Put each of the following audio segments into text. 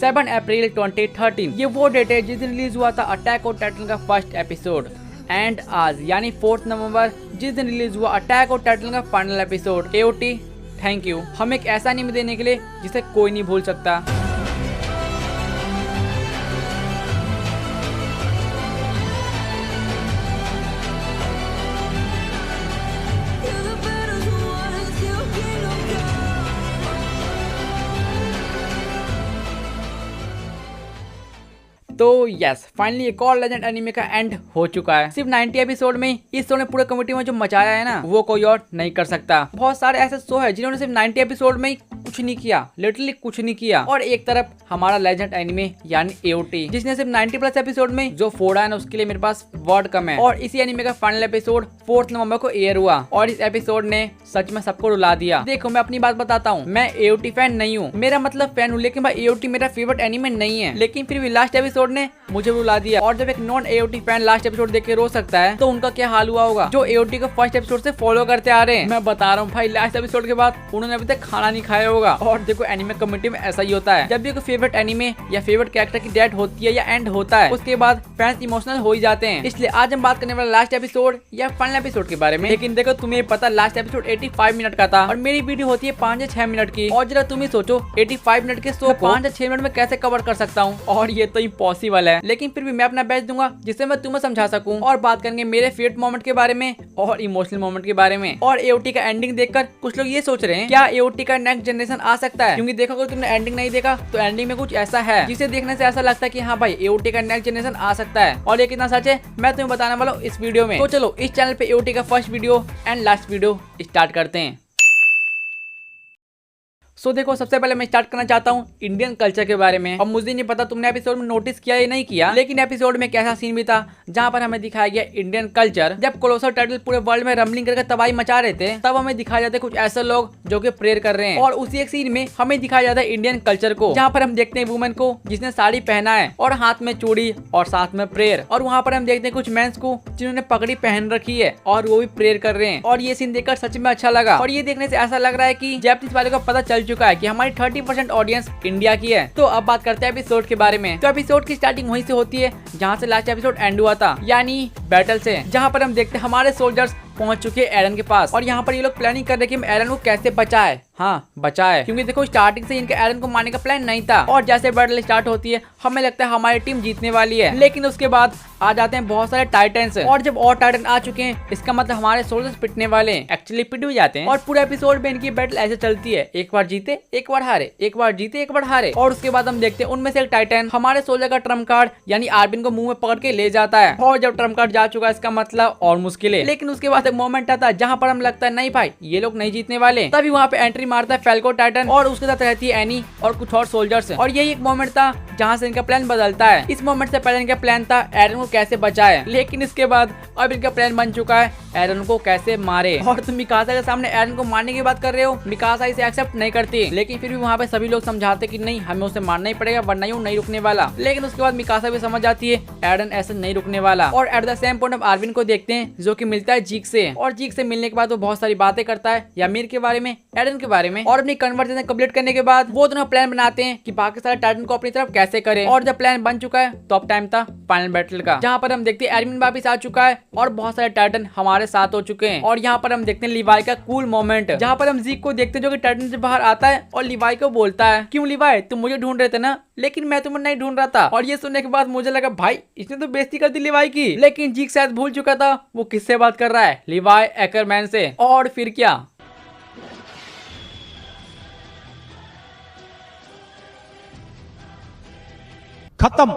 7 अप्रैल 2013। ये वो डेट है जिस दिन रिलीज हुआ था अटैक ऑन टाइटन का फर्स्ट एपिसोड। एंड आज यानी 4 नवंबर जिस दिन रिलीज हुआ अटैक ऑन टाइटन का final episode. AOT thank you हमें एक ऐसा एनीमे देने के लिए जिसे कोई नहीं भूल सकता। तो यस फाइनली एक और लेजेंड एनीमे का एंड हो चुका है। सिर्फ 90 एपिसोड में इस शो ने पूरे कम्युनिटी में जो मचाया है ना वो कोई और नहीं कर सकता। बहुत सारे ऐसे शो है जिन्होंने सिर्फ 90 एपिसोड में कुछ नहीं किया, लिटरली कुछ नहीं किया। और एक तरफ हमारा लेजेंड एनीमे यानी AOT जिसने सिर्फ 90+ एपिसोड में जो फोड़ा है ना उसके लिए मेरे पास वर्ड कम है। और इसी एनीमे का फाइनल एपिसोड 4 नवंबर को एयर हुआ और इस एपिसोड ने सच में सबको रुला दिया। देखो मैं अपनी बात बताता हूँ, मैं AOT फैन नहीं हूँ, मेरा मतलब फैन हूँ, लेकिन भाई AOT मेरा फेवरेट एनीमे नहीं है। लेकिन फिर भी लास्ट एपिसोड ने मुझे रुला दिया। और जब एक non AOT fan last episode देख के रो सकता है तो उनका क्या हाल हुआ होगा जो AOT को फर्स्ट एपिसोड से फॉलो करते आ रहे हैं। मैं बता रहा हूँ भाई लास्ट एपिसोड के बाद उन्होंने अभी तक खाना नहीं खाया होगा। और देखो एनीमे कम्युनिटी में ऐसा ही होता है, जब भी कोई फेवरेट एनीमे या फेवरेट कैरेक्टर की डेथ होती है या एंड होता है उसके बाद फैंस इमोशनल हो ही जाते हैं। इसलिए आज हम बात करने वाले लास्ट एपिसोड या फाइनल एपिसोड के बारे में। लेकिन देखो तुम्हें पता लास्ट एपिसोड 85 मिनट का था और मेरी वीडियो होती है 5 या 6 मिनट की। और जरा तुम ही सोचो 85 मिनट के शो 5 या 6 मिनट में कैसे कवर कर सकता हूँ, और ये तो इम्पॉसिबल है। लेकिन फिर भी मैं अपना बेस्ट दूंगा जिससे मैं तुम्हें समझा सकूं। और बात करेंगे मेरे फेवरेट मोमेंट के बारे में और इमोशनल मोमेंट के बारे में। और AOT का एंडिंग देखकर कुछ लोग ये सोच रहे हैं क्या AOT का नेक्स्ट जनरेशन आ सकता है, क्योंकि देखो अगर तुमने एंडिंग नहीं देखा तो एंडिंग में कुछ ऐसा है जिसे देखने से ऐसा लगता है कि हाँ भाई AOT का नेक्स्ट जनरेशन आ सकता है। और ये कितना सच है मैं तुम्हें बताने वाला हूँ इस वीडियो में। तो चलो इस चैनल पे AOT का first video and last video start करते हैं। सो देखो सबसे पहले मैं स्टार्ट करना चाहता हूँ इंडियन कल्चर के बारे में। और मुझे नहीं पता तुमने एपिसोड में नोटिस किया या नहीं किया, लेकिन एपिसोड में एक ऐसा सीन भी था जहाँ पर हमें दिखाया गया इंडियन कल्चर। जब कोलोसल टर्टल पूरे वर्ल्ड में रमलिंग करके तबाही मचा रहे थे तब हमें दिखाया जाता है कुछ ऐसे लोग जो कि प्रेयर कर रहे हैं। और उसी एक सीन में हमें दिखाया जाता है इंडियन कल्चर को, जहाँ पर हम देखते हैं वुमेन को जिसने साड़ी पहना है और हाथ में चूड़ी और साथ में प्रेयर। और वहाँ पर हम देखते हैं कुछ मेंस को जिन्होंने पगड़ी पहन रखी है और वो भी प्रेयर कर रहे हैं। और ये सीन देखकर सच में अच्छा लगा। और ये देखने से ऐसा लग रहा है कि जैपनीज वाले को पता चल चुका है कि हमारी 30% ऑडियंस इंडिया की है। तो अब बात करते हैं एपिसोड के बारे में। तो एपिसोड की स्टार्टिंग वहीं से होती है जहां से लास्ट एपिसोड एंड हुआ था, यानी बैटल से, जहां पर हम देखते हैं हमारे सोल्जर्स पहुंच चुके हैं एरन के पास। और यहाँ पर ये लोग प्लानिंग कर रहे कि हम एरन को कैसे बचाए। हाँ बचाए, क्योंकि देखो स्टार्टिंग से इनके एरन को मारने का प्लान नहीं था। और जैसे बैटल स्टार्ट होती है हमें लगता है हमारी टीम जीतने वाली है, लेकिन उसके बाद आ जाते हैं बहुत सारे टाइटन्स। और जब और टाइटन आ चुके हैं इसका मतलब हमारे सोल्जर्स पिटने वाले हैं, एक्चुअली पिट भी जाते हैं। और पूरे एपिसोड में इनकी बैटल ऐसे चलती है, एक बार जीते एक बार हारे, एक बार जीते एक बार हारे। और उसके बाद हम देखते हैं उनमें से एक टाइटन हमारे सोल्जर का ट्रम्प कार्ड यानी आर्बिन को मुंह में पकड़ के ले जाता है। और जब ट्रम्प कार्ड जा चुका है इसका मतलब और मुश्किल है। लेकिन उसके बाद एक मोमेंट आता है जहाँ पर हम लगता है नहीं भाई ये लोग नहीं जीतने वाले। तभी वहाँ पे एंट्री मारता है फैल्को टाइटन और उसके साथ रहती है एनी और कुछ और सोल्जर्स। और यही एक मोमेंट था जहाँ से इनका प्लान बदलता है। इस मोमेंट से पहले इनका प्लान था एरन को कैसे बचाए, लेकिन इसके बाद अब इनका प्लान बन चुका है एरन को कैसे मारे। और तुम मिकासा के सामने एरन को मारने की बात कर रहे हो, मिकासा इसे एक्सेप्ट नहीं करती। लेकिन फिर भी वहाँ पे सभी लोग समझाते कि नहीं हमें उसे मारना ही पड़ेगा वरना यूं नहीं रुकने वाला। लेकिन उसके बाद मिकासा भी समझ जाती है एरन ऐसे नहीं रुकने वाला। और at the same point Irwin को देखते हैं जो कि मिलता है जीक से। और जीक से मिलने के बाद वो बहुत सारी बातें करता है यामीर के बारे में, एरन के बारे में। और अपनी कन्वर्सेशन कंप्लीट करने के बाद वो दोनों प्लान बनाते हैं कि बाकी सारे टाइटन को अपनी तरफ कैसे करें। और जब प्लान बन चुका है तो अब टाइम था फाइनल बैटल का, जहाँ पर हम देखते हैं एरमिन वापिस आ चुका है और बहुत सारे टाइटन हमारे साथ हो चुके हैं। और यहाँ पर हम देखते हैं लिवाई का कूल मोमेंट, जहाँ पर हम जीक को देखते हैं जो कि टाइटन से बाहर आता है और लिवाई को बोलता है क्यों लिवाई तुम मुझे ढूंढ रहे थे ना, लेकिन मैं तुम्हें नहीं ढूंढ रहा था। और ये सुनने के बाद मुझे लगा भाई इसने तो बेइज्जती कर दी लिवाई की। लेकिन जीक शायद भूल चुका था वो किससे बात कर रहा है, लिवाई एकरमैन से। और फिर क्या खत्म।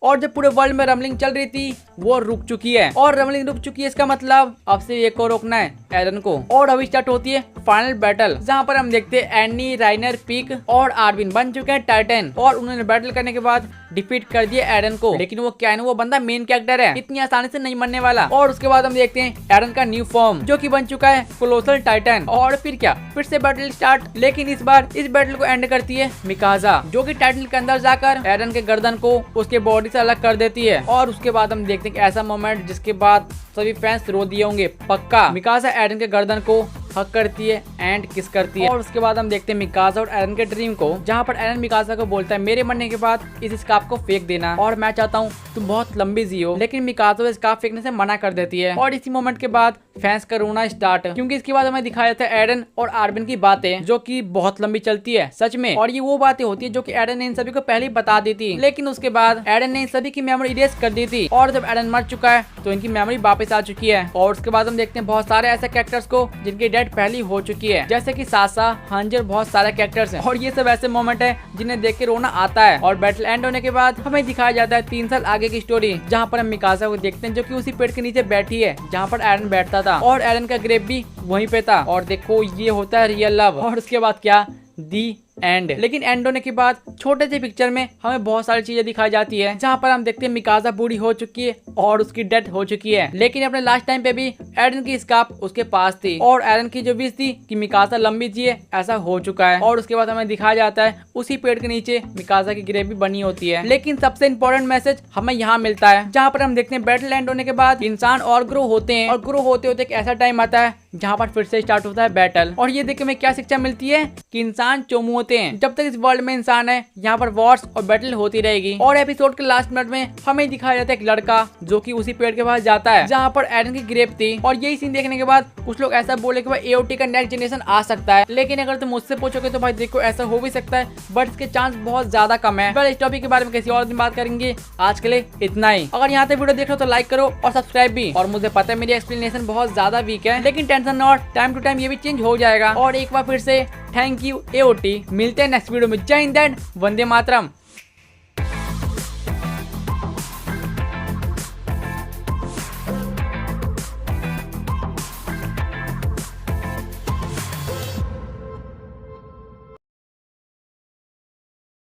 और जब पूरे वर्ल्ड में रमलिंग चल रही थी वो रुक चुकी है। और रमलिंग रुक चुकी है इसका मतलब अब से एक को रोकना है एरन को। और अभी स्टार्ट होती है फाइनल बैटल, जहाँ पर हम देखते हैं एनी, राइनर, पीक और आर्विन बन चुके हैं टाइटन। और उन्होंने बैटल करने के बाद डिफीट कर दिया एरन को। लेकिन वो क्या है ना, वो बंदा मेन कैरेक्टर है, इतनी आसानी से नहीं मरने वाला। और उसके बाद हम देखते हैं एरन का न्यू फॉर्म जो कि बन चुका है कोलोसल टाइटन। और फिर क्या, फिर से बैटल स्टार्ट। लेकिन इस बार इस बैटल को एंड करती है मिकाजा, जो कि टाइटन के अंदर जाकर एरन के गर्दन को उसके बॉडी से अलग कर देती है। और उसके बाद हम देखते हैं ऐसा मोमेंट जिसके बाद सभी फैंस रो दिए होंगे पक्का। मिकाजा एरन के गर्दन को हक करती है एंड किस करती है। और उसके बाद हम देखते हैं मिकासा और एरन के ड्रीम को, जहाँ पर एरन मिकासा को बोलता है मेरे मरने के बाद इस स्कार्फ को फेंक देना और मैं चाहता हूँ तुम बहुत लंबी जियो। लेकिन मिकासा स्कार्फ फेंकने से मना कर देती है और इसी मोमेंट के बाद फैंस का रोना स्टार्ट, क्योंकि इसके बाद हमें दिखाया जाता है एरन और आर्बिन की बातें जो कि बहुत लंबी चलती है सच में। और ये वो बातें होती है जो कि एरन ने इन सभी को पहले ही बता दी थी, लेकिन उसके बाद एरन ने इन सभी की मेमोरी इरेज कर दी थी और जब एरन मर चुका है तो इनकी मेमोरी वापस आ चुकी है। और उसके बाद हम देखते हैं बहुत सारे ऐसे कैरेक्टर्स को जिनकी डेथ पहले हो चुकी है, जैसे कि सासा, हंजर, बहुत सारे कैरेक्टर्स हैं। और ये सब ऐसे मोमेंट है जिन्हें देख के रोना आता है। और बैटल एंड होने के बाद हमें दिखाया जाता है 3 साल आगे की स्टोरी, जहाँ पर हम मिकासा को देखते हैं जो कि उसी पेड़ के नीचे बैठी है जहाँ पर एरन बैठता था और एरन का ग्रेव भी वहीं पे था। और देखो ये होता है रियल लव। और उसके बाद क्या, दी एंड। लेकिन एंड होने के बाद छोटे से पिक्चर में हमें बहुत सारी चीजें दिखाई जाती है, जहाँ पर हम देखते हैं मिकासा बूढ़ी हो चुकी है और उसकी डेथ हो चुकी है, लेकिन अपने लास्ट टाइम पे भी एरन की स्कार्फ उसके पास थी और एरन की जो विश थी कि मिकासा लंबी जिए ऐसा हो चुका है। और उसके बाद हमें दिखाया जाता है उसी पेड़ के नीचे मिकासा की ग्रेव भी बनी होती है। लेकिन सबसे इंपॉर्टेंट मैसेज हमें यहाँ मिलता है, जहाँ पर हम देखते हैं बैटल एंड होने के बाद इंसान और ग्रो होते हैं और ग्रो होते होते एक ऐसा टाइम आता है जहाँ पर फिर से स्टार्ट होता है बैटल। और ये देख के हमें क्या शिक्षा मिलती है कि इंसान चोमू होते हैं। जब तक इस वर्ल्ड में इंसान है यहाँ पर वॉर्स और बैटल होती रहेगी। और एपिसोड के लास्ट मिनट में हमें दिखाया जाता है एक लड़का जो कि उसी पेड़ के पास जाता है जहाँ पर एरन की ग्रेव थी। और यही सीन देखने के बाद कुछ लोग ऐसा बोले कि भाई एओटी का नेक्स्ट जनरेशन आ सकता है, लेकिन अगर तुम मुझसे पूछोगे तो भाई देखो ऐसा हो भी सकता है, बट इसके चांस बहुत ज्यादा कम है। इस टॉपिक के बारे में किसी और दिन बात करेंगे, आज के लिए इतना ही। अगर यहाँ तक वीडियो देख रहे हो तो लाइक करो और सब्सक्राइब भी। और मुझे पता है मेरी एक्सप्लेनेशन बहुत ज्यादा वीक है, लेकिन tension not, time to time ये भी चेंज हो जाएगा। और एक बार फिर से थैंक यू एओटी। मिलते हैं नेक्स्ट वीडियो में। जय हिंद, वंदे मातरम।